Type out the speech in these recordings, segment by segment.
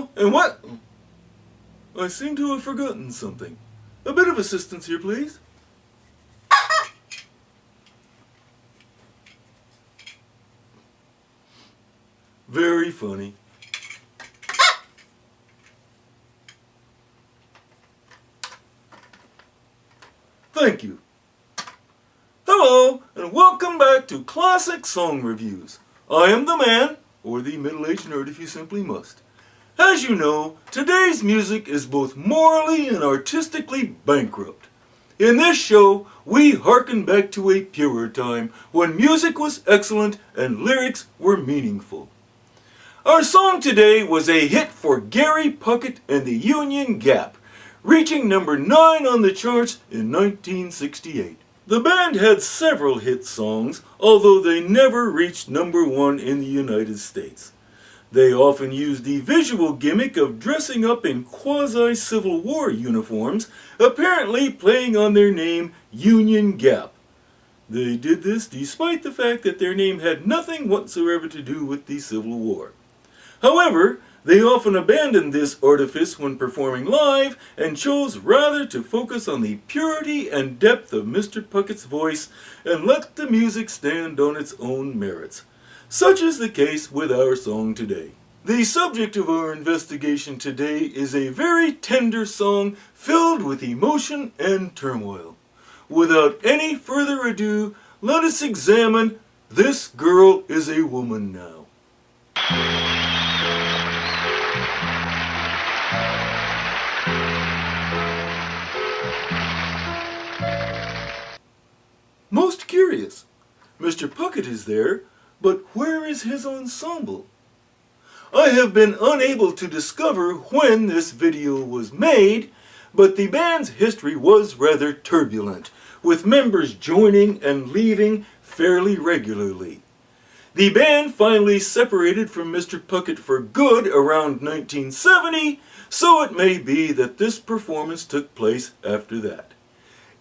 Hello, and what? I seem to have forgotten something. A bit of assistance here, please. Very funny. Thank you. Hello, and welcome back to Classic Song Reviews. I am the man, or the middle-aged nerd if you simply must. As you know, today's music is both morally and artistically bankrupt. In this show, we hearken back to a purer time when music was excellent and lyrics were meaningful. Our song today was a hit for Gary Puckett and the Union Gap, reaching number 9 on the charts in 1968. The band had several hit songs, although they never reached number 1 in the United States. They often used the visual gimmick of dressing up in quasi-Civil War uniforms, apparently playing on their name Union Gap. They did this despite the fact that their name had nothing whatsoever to do with the Civil War. However, they often abandoned this artifice when performing live and chose rather to focus on the purity and depth of Mr. Puckett's voice and let the music stand on its own merits. Such is the case with our song today. The subject of our investigation today is a very tender song filled with emotion and turmoil. Without any further ado, let us examine This Girl Is a Woman Now. Most curious. Mr. Puckett is there, but where is his ensemble? I have been unable to discover when this video was made, but the band's history was rather turbulent, with members joining and leaving fairly regularly. The band finally separated from Mr. Puckett for good around 1970, so it may be that this performance took place after that.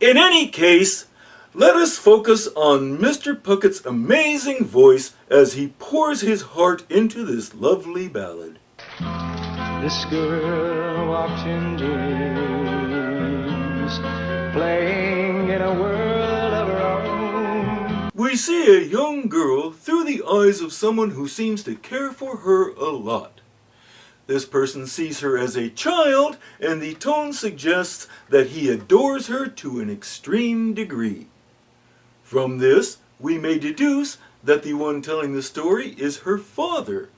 In any case, let us focus on Mr. Puckett's amazing voice as he pours his heart into this lovely ballad. This girl walks in dreams, playing in a world of her own. We see a young girl through the eyes of someone who seems to care for her a lot. This person sees her as a child, and the tone suggests that he adores her to an extreme degree. From this, we may deduce that the one telling the story is her father.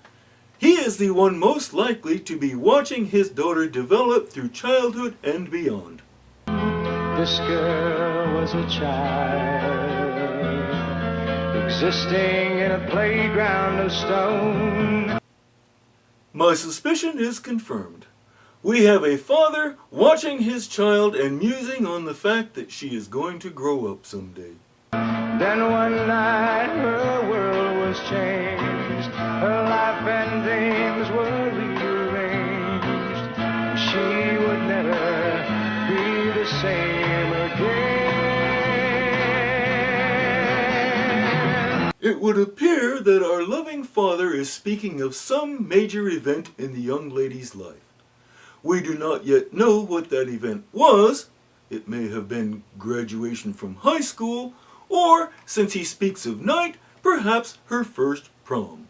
He is the one most likely to be watching his daughter develop through childhood and beyond. This girl was a child, existing in a playground of stone. My suspicion is confirmed. We have a father watching his child and musing on the fact that she is going to grow up someday. Then one night her world was changed, her life and dreams were rearranged. She would never be the same again. It would appear that our loving father is speaking of some major event in the young lady's life. We do not yet know what that event was. It may have been graduation from high school, or, since he speaks of night, perhaps her first prom.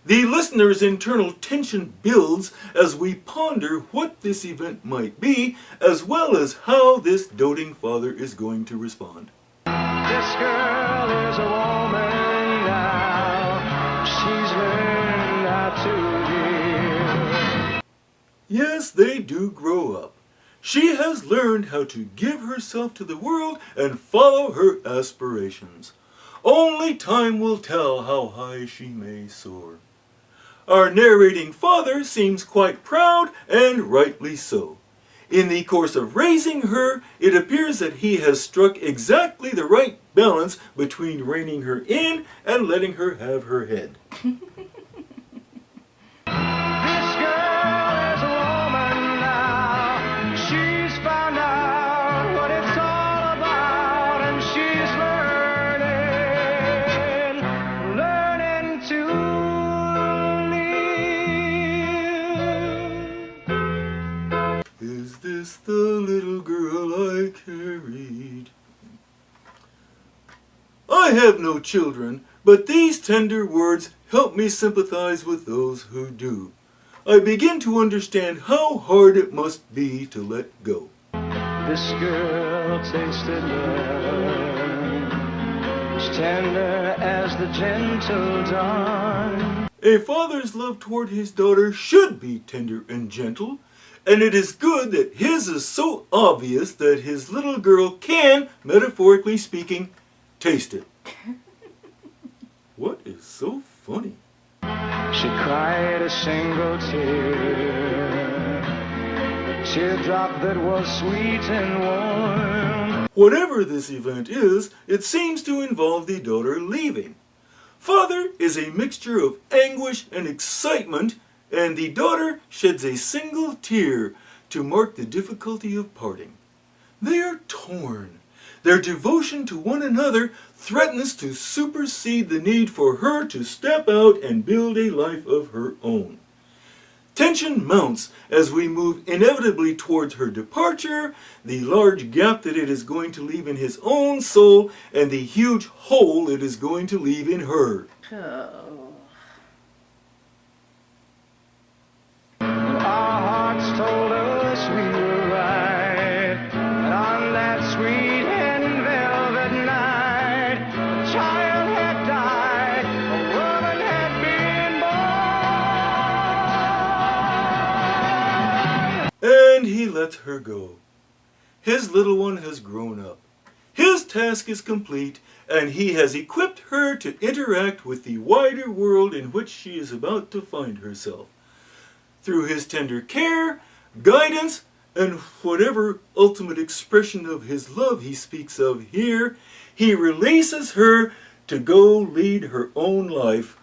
The listener's internal tension builds as we ponder what this event might be, as well as how this doting father is going to respond. This girl is a woman now, she's learned how to give. Yes, they do grow up. She has learned how to give herself to the world and follow her aspirations. Only time will tell how high she may soar. Our narrating father seems quite proud, and rightly so. In the course of raising her, it appears that he has struck exactly the right balance between reining her in and letting her have her head. I have no children, but these tender words help me sympathize with those who do. I begin to understand how hard it must be to let go. This girl tasted love, as tender as the gentle dawn. A father's love toward his daughter should be tender and gentle, and it is good that his is so obvious that his little girl can, metaphorically speaking, taste it. What is so funny? She cried a single tear, a teardrop that was sweet and warm. Whatever this event is, it seems to involve the daughter leaving. Father is a mixture of anguish and excitement, and the daughter sheds a single tear to mark the difficulty of parting. They are torn. Their devotion to one another threatens to supersede the need for her to step out and build a life of her own. Tension mounts as we move inevitably towards her departure, the large gap that it is going to leave in his own soul, and the huge hole it is going to leave in her. Our hearts told us we were right, and on that sweet and velvet night, a child had died, a woman had been born. And he lets her go. His little one has grown up. His task is complete, and he has equipped her to interact with the wider world in which she is about to find herself. Through his tender care, guidance, and whatever ultimate expression of his love he speaks of here, he releases her to go lead her own life,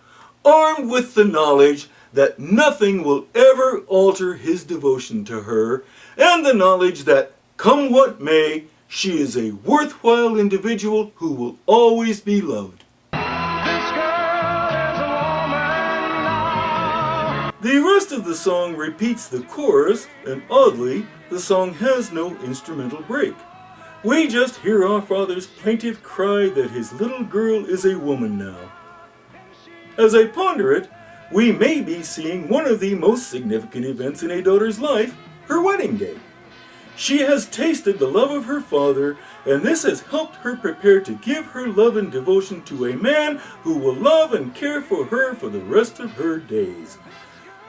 armed with the knowledge that nothing will ever alter his devotion to her, and the knowledge that, come what may, she is a worthwhile individual who will always be loved. This girl is a woman now. The rest of the song repeats the chorus, and oddly, the song has no instrumental break. We just hear our father's plaintive cry that his little girl is a woman now. As I ponder it, we may be seeing one of the most significant events in a daughter's life, her wedding day. She has tasted the love of her father, and this has helped her prepare to give her love and devotion to a man who will love and care for her for the rest of her days.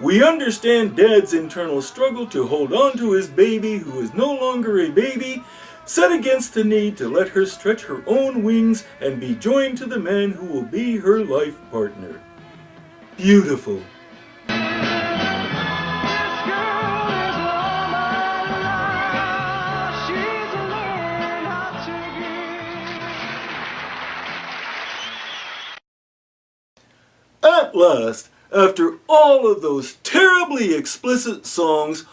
We understand Dad's internal struggle to hold on to his baby who is no longer a baby, set against the need to let her stretch her own wings and be joined to the man who will be her life partner. Beautiful. At last, after all of those terribly explicit songs,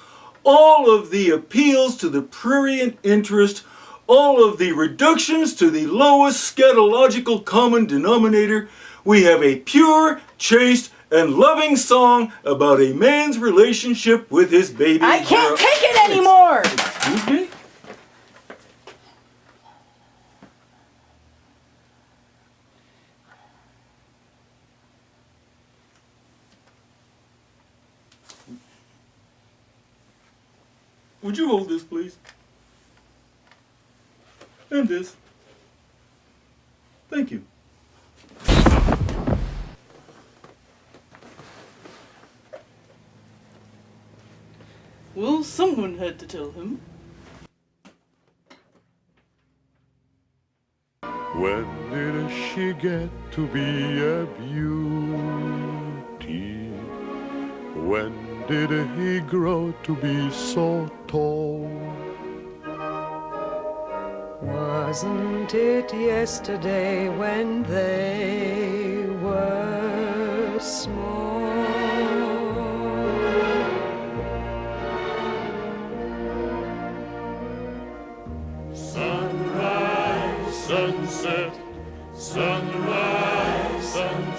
all of the appeals to the prurient interest, all of the reductions to the lowest scatological common denominator, we have a pure, chaste, and loving song about a man's relationship with his baby girl. I can't take it anymore! Excuse me? Would you hold this, please? And this. Thank you. Well, someone had to tell him. When did she get to be a beauty? When did he grow to be so tall? Wasn't it yesterday when they were small? Sunrise, sunset, sunrise, sunset.